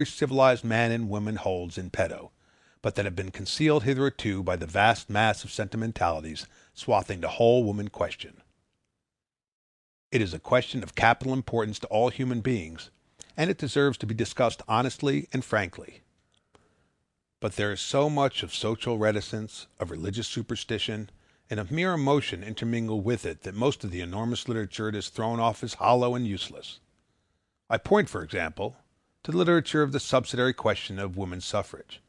civilized man and woman holds in petto, but that have been concealed hitherto by the vast mass of sentimentalities swathing the whole woman question. It is a question of capital importance to all human beings, and it deserves to be discussed honestly and frankly. But there is so much of social reticence, of religious superstition, and of mere emotion intermingled with it that most of the enormous literature it has thrown off is hollow and useless. I point, for example, to the literature of the subsidiary question of women's suffrage.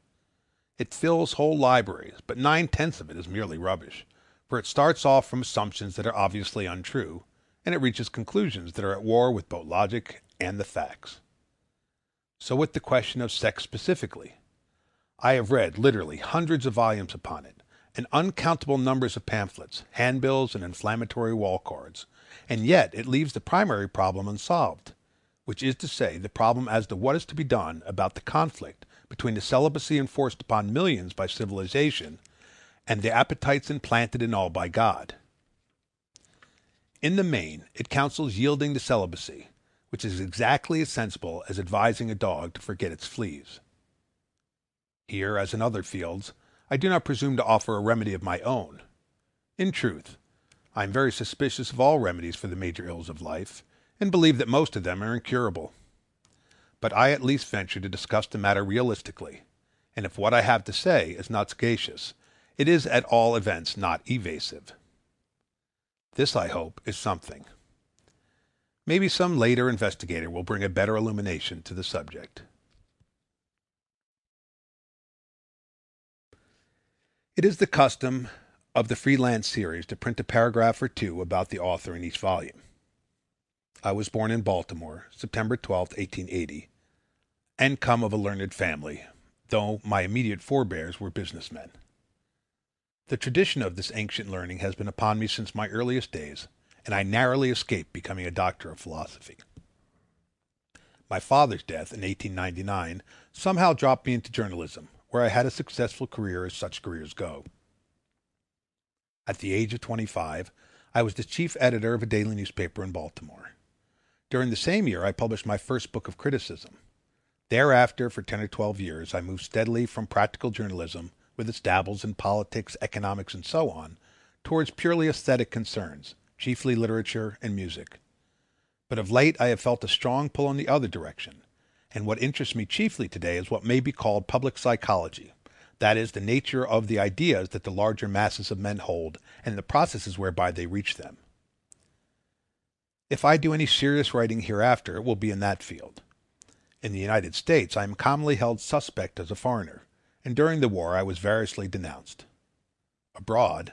It fills whole libraries, but 9/10 of it is merely rubbish, for it starts off from assumptions that are obviously untrue, and it reaches conclusions that are at war with both logic and the facts. So with the question of sex specifically. I have read literally hundreds of volumes upon it, and uncountable numbers of pamphlets, handbills, and inflammatory wall cards, and yet it leaves the primary problem unsolved, which is to say, the problem as to what is to be done about the conflict between the celibacy enforced upon millions by civilization and the appetites implanted in all by God. In the main, it counsels yielding to celibacy, which is exactly as sensible as advising a dog to forget its fleas. Here, as in other fields, I do not presume to offer a remedy of my own. In truth, I am very suspicious of all remedies for the major ills of life, and believe that most of them are incurable. But I at least venture to discuss the matter realistically, and if what I have to say is not sagacious, it is at all events not evasive. This, I hope, is something. Maybe some later investigator will bring a better illumination to the subject. It is the custom of the freelance series to print a paragraph or two about the author in each volume. I was born in Baltimore, September 12, 1880, and come of a learned family, though my immediate forebears were businessmen. The tradition of this ancient learning has been upon me since my earliest days, and I narrowly escaped becoming a doctor of philosophy. My father's death in 1899 somehow dropped me into journalism, where I had a successful career as such careers go. At the age of 25, I was the chief editor of a daily newspaper in Baltimore. During the same year, I published my first book of criticism. Thereafter, for 10 or 12 years, I moved steadily from practical journalism, with its dabbles in politics, economics, and so on, towards purely aesthetic concerns, chiefly literature and music. But of late I have felt a strong pull in the other direction, and what interests me chiefly today is what may be called public psychology, that is, the nature of the ideas that the larger masses of men hold and the processes whereby they reach them. If I do any serious writing hereafter, it will be in that field. In the United States I am commonly held suspect as a foreigner, and during the war I was variously denounced. Abroad,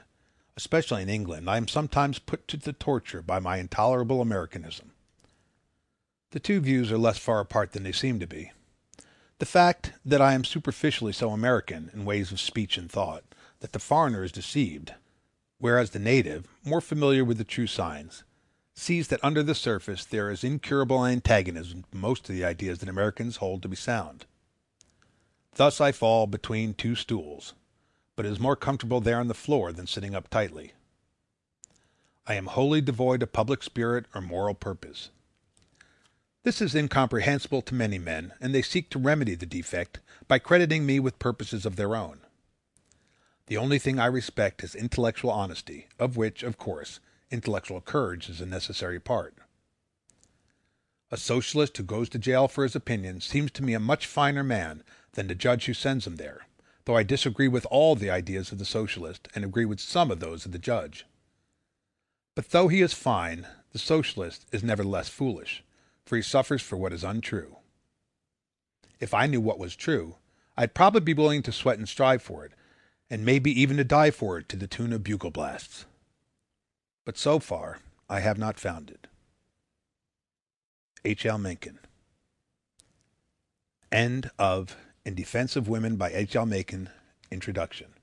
especially in England, I am sometimes put to the torture by my intolerable Americanism. The two views are less far apart than they seem to be. The fact that I am superficially so American in ways of speech and thought that the foreigner is deceived, whereas the native, more familiar with the true signs, sees that under the surface there is incurable antagonism to most of the ideas that Americans hold to be sound. Thus I fall between two stools, but it is more comfortable there on the floor than sitting up tightly. I am wholly devoid of public spirit or moral purpose. This is incomprehensible to many men, and they seek to remedy the defect by crediting me with purposes of their own. The only thing I respect is intellectual honesty, of which, of course, intellectual courage is a necessary part. A socialist who goes to jail for his opinions seems to me a much finer man than the judge who sends him there, though I disagree with all the ideas of the socialist and agree with some of those of the judge. But though he is fine, the socialist is nevertheless foolish, for he suffers for what is untrue. If I knew what was true, I'd probably be willing to sweat and strive for it, and maybe even to die for it to the tune of bugle blasts. But so far, I have not found it. H. L. Mencken. End of In Defense of Women by H. L. Mencken. Introduction.